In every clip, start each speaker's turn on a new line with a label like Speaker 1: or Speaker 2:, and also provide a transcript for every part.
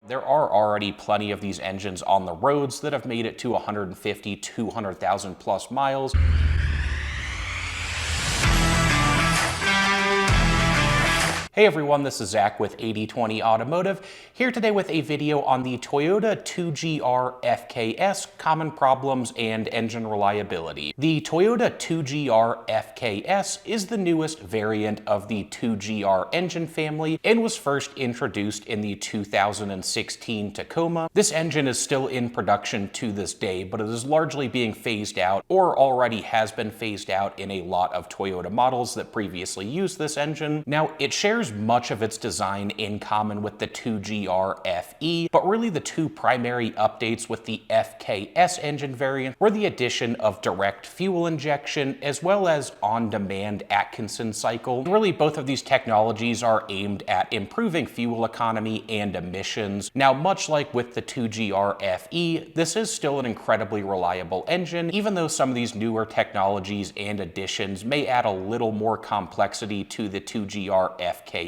Speaker 1: There are already plenty of these engines on the roads that have made it to 150, 200,000 plus miles. Hey everyone, this is Zach with 8020 Automotive, here today with a video on the Toyota 2GR-FKS, common problems and engine reliability. The Toyota 2GR-FKS is the newest variant of the 2GR engine family and was first introduced in the 2016 Tacoma. This engine is still in production to this day, but it is largely being phased out or already has been phased out in a lot of Toyota models that previously used this engine. Now, it shares much of its design in common with the 2GR-FE, but really the two primary updates with the FKS engine variant were the addition of direct fuel injection as well as on-demand Atkinson cycle. Really, both of these technologies are aimed at improving fuel economy and emissions. Now, much like with the 2GR-FE, this is still an incredibly reliable engine, even though some of these newer technologies and additions may add a little more complexity to the 2GR-FKS.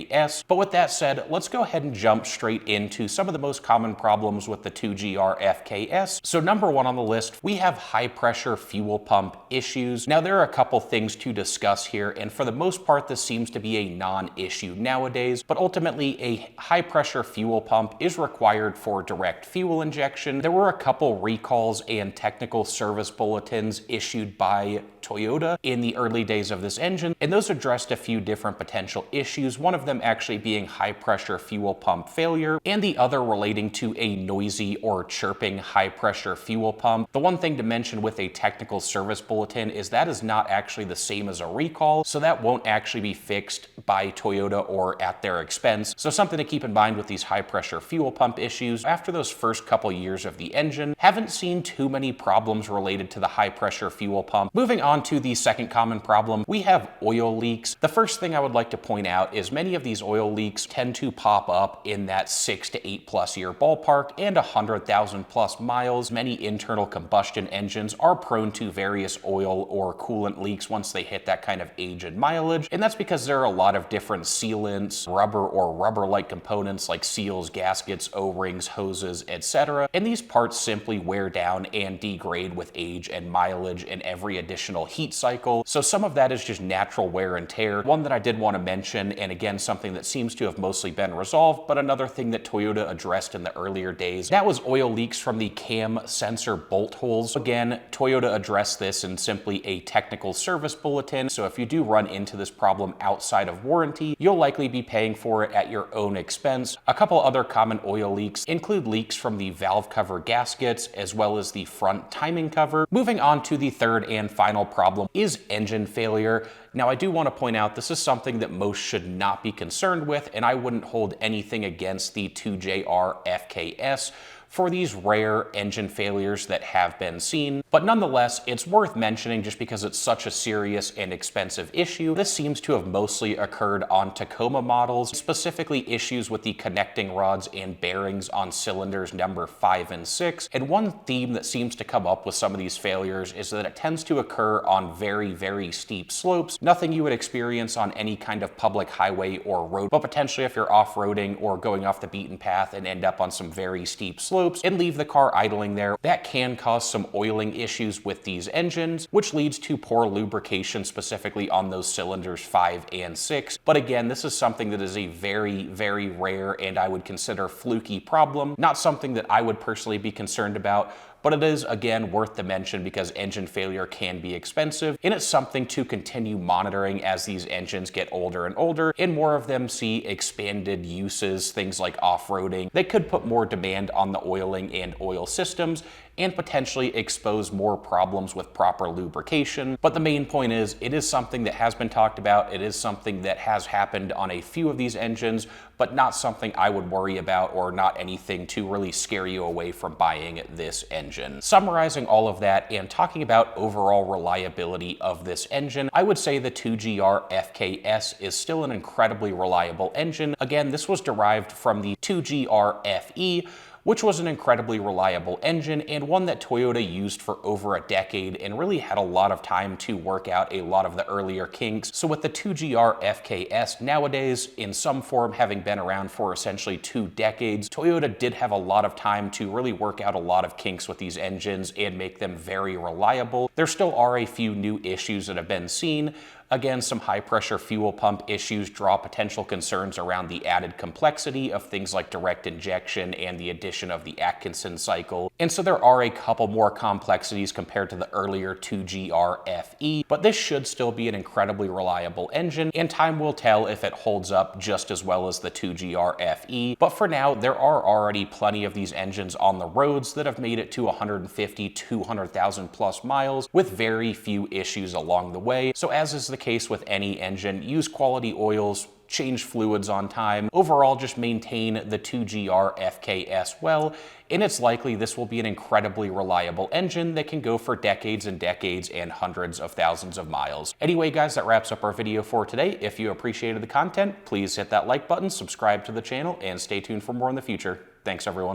Speaker 1: But with that said, let's go ahead and jump straight into some of the most common problems with the 2GR-FKS. So number one on the list, we have high pressure fuel pump issues. Now there are a couple things to discuss here, and for the most part this seems to be a non-issue nowadays, but ultimately a high pressure fuel pump is required for direct fuel injection. There were a couple recalls and technical service bulletins issued by Toyota in the early days of this engine, and those addressed a few different potential issues, one of them actually being high pressure fuel pump failure, and the other relating to a noisy or chirping high pressure fuel pump. The one thing to mention with a technical service bulletin is that is not actually the same as a recall, so that won't actually be fixed by Toyota or at their expense. So something to keep in mind with these high pressure fuel pump issues, after those first couple years of the engine, haven't seen too many problems related to the high pressure fuel pump. Moving on to the second common problem, we have oil leaks. The first thing I would like to point out is many of these oil leaks tend to pop up in that 6 to 8 plus year ballpark and 100,000 plus miles. Many internal combustion engines are prone to various oil or coolant leaks once they hit that kind of age and mileage, and that's because there are a lot of different sealants, rubber or rubber-like components like seals, gaskets, O-rings, hoses, etc. And these parts simply wear down and degrade with age and mileage and every additional heat cycle. So some of that is just natural wear and tear. One that I did want to mention, and again something that seems to have mostly been resolved, but another thing that Toyota addressed in the earlier days, that was oil leaks from the cam sensor bolt holes. Again, Toyota addressed this in simply a technical service bulletin, so if you do run into this problem outside of warranty, you'll likely be paying for it at your own expense. A couple other common oil leaks include leaks from the valve cover gaskets as well as the front timing cover. Moving on to the third and final problem is engine failure. Now, I do want to point out this is something that most should not be concerned with, and I wouldn't hold anything against the 2GR-FKS for these rare engine failures that have been seen. But nonetheless, it's worth mentioning just because it's such a serious and expensive issue. This seems to have mostly occurred on Tacoma models, specifically issues with the connecting rods and bearings on cylinders number 5 and 6. And one theme that seems to come up with some of these failures is that it tends to occur on very, very steep slopes. Nothing you would experience on any kind of public highway or road, but potentially if you're off-roading or going off the beaten path and end up on some very steep slopes and leave the car idling there, that can cause some oiling issues with these engines, which leads to poor lubrication specifically on those cylinders 5 and 6. But again, this is something that is a very, very rare and I would consider fluky problem, not something that I would personally be concerned about. But it is, again, worth the mention because engine failure can be expensive, and it's something to continue monitoring as these engines get older and older, and more of them see expanded uses, things like off-roading. They could put more demand on the oiling and oil systems, and potentially expose more problems with proper lubrication. But the main point is, it is something that has been talked about, it is something that has happened on a few of these engines, but not something I would worry about or not anything to really scare you away from buying this engine. Summarizing all of that and talking about overall reliability of this engine, I would say the 2GR-FKS is still an incredibly reliable engine. Again, this was derived from the 2GR-FE, which was an incredibly reliable engine and one that Toyota used for over a decade and really had a lot of time to work out a lot of the earlier kinks. So with the 2GR-FKS nowadays, in some form having been around for essentially 2 decades, Toyota did have a lot of time to really work out a lot of kinks with these engines and make them very reliable. There still are a few new issues that have been seen. Again, some high-pressure fuel pump issues draw potential concerns around the added complexity of things like direct injection and the addition of the Atkinson cycle. And so there are a couple more complexities compared to the earlier 2GR-FE, but this should still be an incredibly reliable engine, and time will tell if it holds up just as well as the 2GR-FE. But for now, there are already plenty of these engines on the roads that have made it to 150, 200,000 plus miles with very few issues along the way. So as is the case with any engine, use quality oils, change fluids on time, overall just maintain the 2GR-FKS well, and it's likely this will be an incredibly reliable engine that can go for decades and decades and hundreds of thousands of miles. Anyway guys, that wraps up our video for today. If you appreciated the content, please hit that like button, subscribe to the channel, and stay tuned for more in the future. Thanks everyone.